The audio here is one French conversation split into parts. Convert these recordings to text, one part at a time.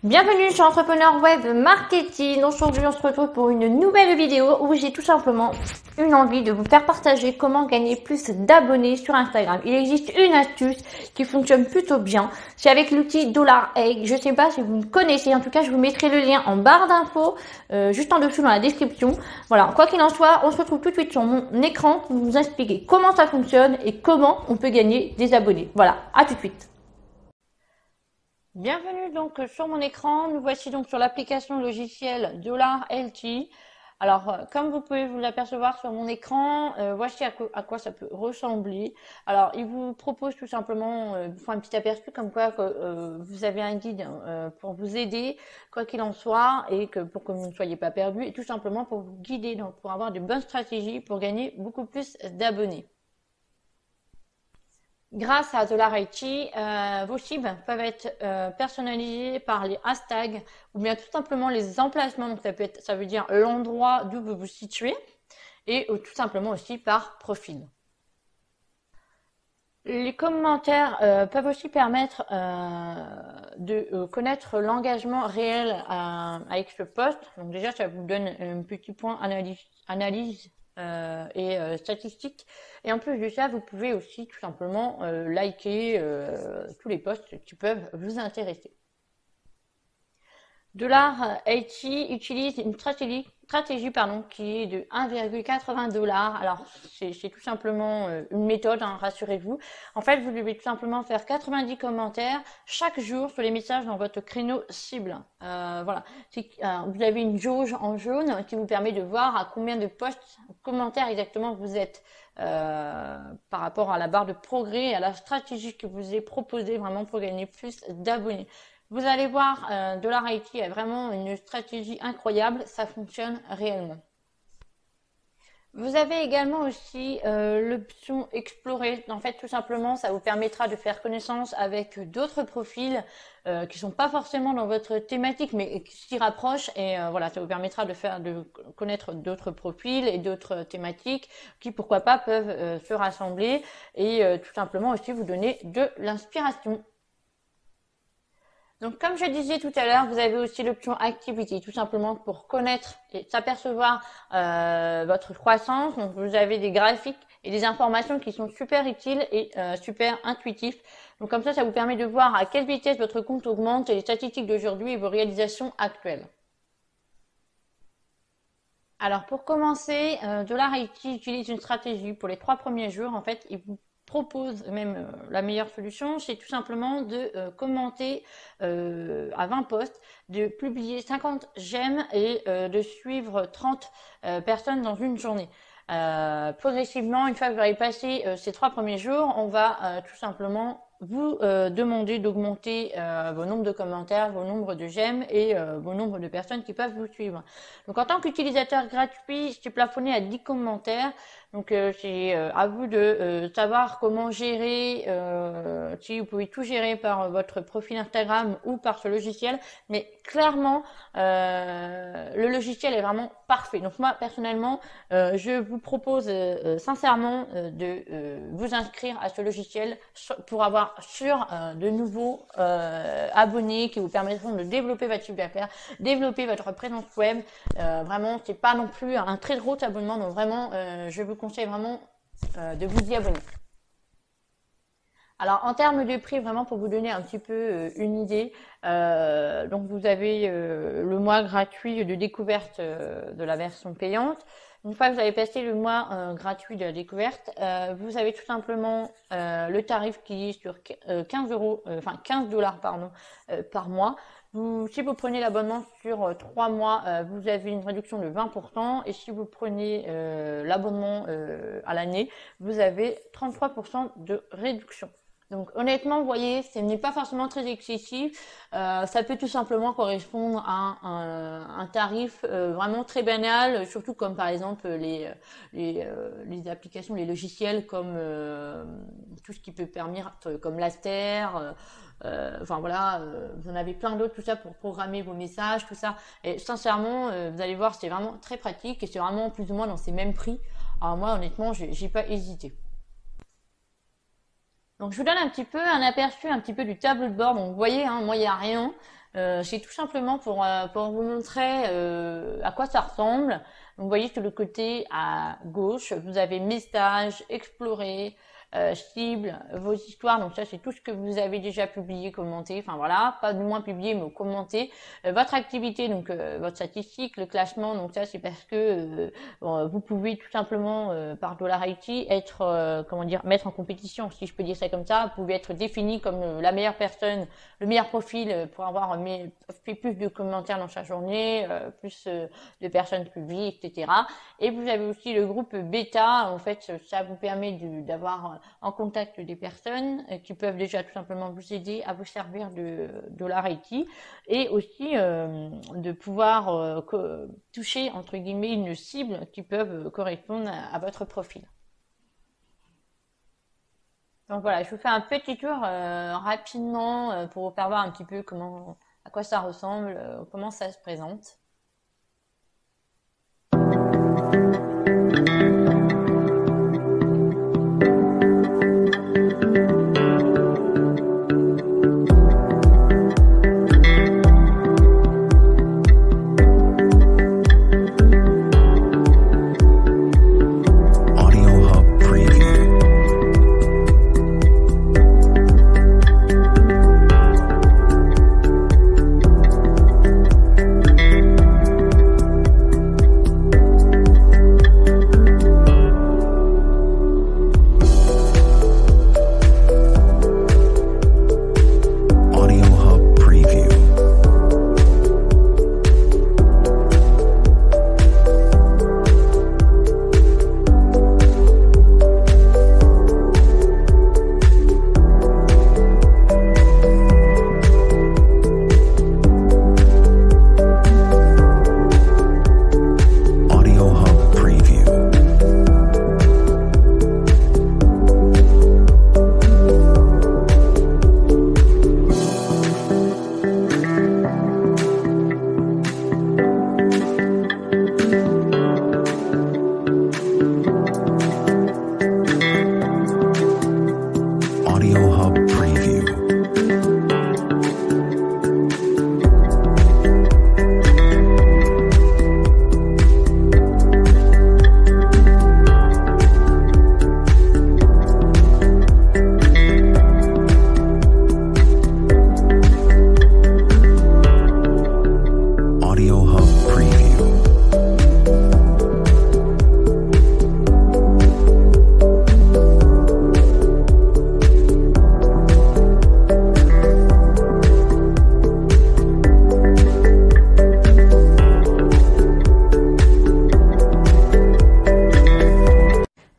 Bienvenue sur Entrepreneur Web Marketing. Aujourd'hui, on se retrouve pour une nouvelle vidéo où j'ai tout simplement une envie de vous faire partager comment gagner plus d'abonnés sur Instagram. Il existe une astuce qui fonctionne plutôt bien. C'est avec l'outil $Egg. Je ne sais pas si vous le connaissez. En tout cas, je vous mettrai le lien en barre d'infos, juste en dessous dans la description. Voilà. Quoi qu'il en soit, on se retrouve tout de suite sur mon écran pour vous expliquer comment ça fonctionne et comment on peut gagner des abonnés. Voilà. À tout de suite. Bienvenue donc sur mon écran. Nous voici donc sur l'application logicielle $LT. Alors, comme vous pouvez vous l'apercevoir sur mon écran, voici à quoi ça peut ressembler. Alors, il vous propose tout simplement, vous fera un petit aperçu comme quoi vous avez un guide pour vous aider, quoi qu'il en soit, et que pour que vous ne soyez pas perdu, et tout simplement pour vous guider, donc pour avoir de bonnes stratégies pour gagner beaucoup plus d'abonnés. Grâce à $IT, vos cibles peuvent être personnalisées par les hashtags ou bien tout simplement les emplacements. Donc ça veut dire l'endroit d'où vous vous situez et tout simplement aussi par profil. Les commentaires peuvent aussi permettre de connaître l'engagement réel avec ce post. Donc déjà, ça vous donne un petit point analyse et statistiques. Et en plus de ça, vous pouvez aussi tout simplement liker tous les posts qui peuvent vous intéresser. $IT utilise une stratégie qui est de 1,80 $. Alors, c'est tout simplement une méthode, hein, rassurez-vous. En fait, vous devez tout simplement faire 90 commentaires chaque jour sur les messages dans votre créneau cible. Voilà. Vous avez une jauge en jaune qui vous permet de voir à combien de posts, commentaires exactement vous êtes par rapport à la barre de progrès et à la stratégie que vous est proposée vraiment pour gagner plus d'abonnés. Vous allez voir, $IT a vraiment une stratégie incroyable, ça fonctionne réellement. Vous avez également aussi l'option explorer. En fait, tout simplement, ça vous permettra de faire connaissance avec d'autres profils qui sont pas forcément dans votre thématique, mais qui s'y rapprochent. Et voilà, ça vous permettra de connaître d'autres profils et d'autres thématiques qui, pourquoi pas, peuvent se rassembler et tout simplement aussi vous donner de l'inspiration. Donc, comme je disais tout à l'heure, vous avez aussi l'option Activity, tout simplement pour connaître et s'apercevoir votre croissance. Donc, vous avez des graphiques et des informations qui sont super utiles et super intuitifs. Donc, comme ça vous permet de voir à quelle vitesse votre compte augmente et les statistiques d'aujourd'hui et vos réalisations actuelles. Alors, pour commencer, $IT utilise une stratégie pour les 3 premiers jours. En fait, il vous propose même la meilleure solution, c'est tout simplement de commenter à 20 posts, de publier 50 j'aime et de suivre 30 personnes dans une journée. Progressivement, une fois que vous avez passé ces 3 premiers jours, on va tout simplement vous demander d'augmenter vos nombres de commentaires, vos nombres de j'aime et vos nombres de personnes qui peuvent vous suivre. Donc en tant qu'utilisateur gratuit, c'est plafonné à 10 commentaires. Donc c'est à vous de savoir comment gérer, si vous pouvez tout gérer par votre profil Instagram ou par ce logiciel. Mais clairement, le logiciel est vraiment parfait. Donc moi personnellement, je vous propose sincèrement de vous inscrire à ce logiciel pour avoir de nouveaux abonnés qui vous permettront de développer votre chiffre d'affaires, développer votre présence web. Vraiment, c'est pas non plus un très gros abonnement, donc vraiment, je vous conseille vraiment de vous y abonner. Alors en termes de prix, vraiment pour vous donner un petit peu une idée, donc vous avez le mois gratuit de découverte de la version payante. Une fois que vous avez passé le mois gratuit de la découverte, vous avez tout simplement le tarif qui est sur 15 $, pardon, par mois. Si vous prenez l'abonnement sur 3 mois, vous avez une réduction de 20%. Et si vous prenez l'abonnement à l'année, vous avez 33% de réduction. Donc honnêtement, vous voyez, ce n'est pas forcément très excessif. Ça peut tout simplement correspondre à un tarif vraiment très banal, surtout comme par exemple les applications, les logiciels comme tout ce qui peut permettre comme Laster. Enfin voilà, vous en avez plein d'autres, tout ça pour programmer vos messages, tout ça. Et sincèrement, vous allez voir, c'est vraiment très pratique et c'est vraiment plus ou moins dans ces mêmes prix. Alors moi, honnêtement, j'ai pas hésité. Donc je vous donne un petit peu un aperçu un petit peu du tableau de bord. Donc vous voyez, hein, moi il n'y a rien. C'est tout simplement pour vous montrer à quoi ça ressemble. Vous voyez que le côté à gauche, vous avez messages, explorer, cible, vos histoires. Donc ça, c'est tout ce que vous avez déjà publié, commenté. Enfin voilà, pas du moins publié, mais commenté. Votre activité, donc votre statistique, le classement. Donc ça, c'est parce que vous pouvez tout simplement par $IT être, comment dire, mettre en compétition, si je peux dire ça comme ça. Vous pouvez être défini comme la meilleure personne, le meilleur profil pour avoir fait plus de commentaires dans sa journée, plus de personnes suivies, etc. Et vous avez aussi le groupe bêta. En fait, ça vous permet d'avoir en contact des personnes qui peuvent déjà tout simplement vous aider à vous servir de $IT et aussi de pouvoir toucher entre guillemets une cible qui peuvent correspondre à votre profil. Donc voilà, je vous fais un petit tour rapidement pour vous faire voir un petit peu à quoi ça ressemble, comment ça se présente.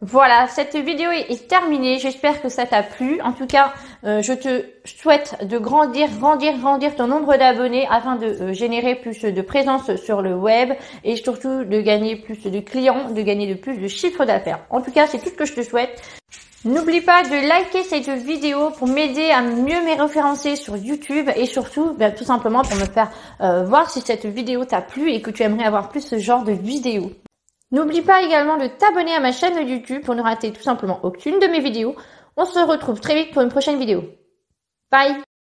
Voilà, cette vidéo est terminée. J'espère que ça t'a plu. En tout cas, je te souhaite de grandir ton nombre d'abonnés afin de générer plus de présence sur le web et surtout de gagner plus de clients, de gagner de plus de chiffre d'affaires. En tout cas, c'est tout ce que je te souhaite. N'oublie pas de liker cette vidéo pour m'aider à mieux me référencer sur YouTube et surtout, tout simplement pour me faire voir si cette vidéo t'a plu et que tu aimerais avoir plus ce genre de vidéos. N'oublie pas également de t'abonner à ma chaîne YouTube pour ne rater tout simplement aucune de mes vidéos. On se retrouve très vite pour une prochaine vidéo. Bye!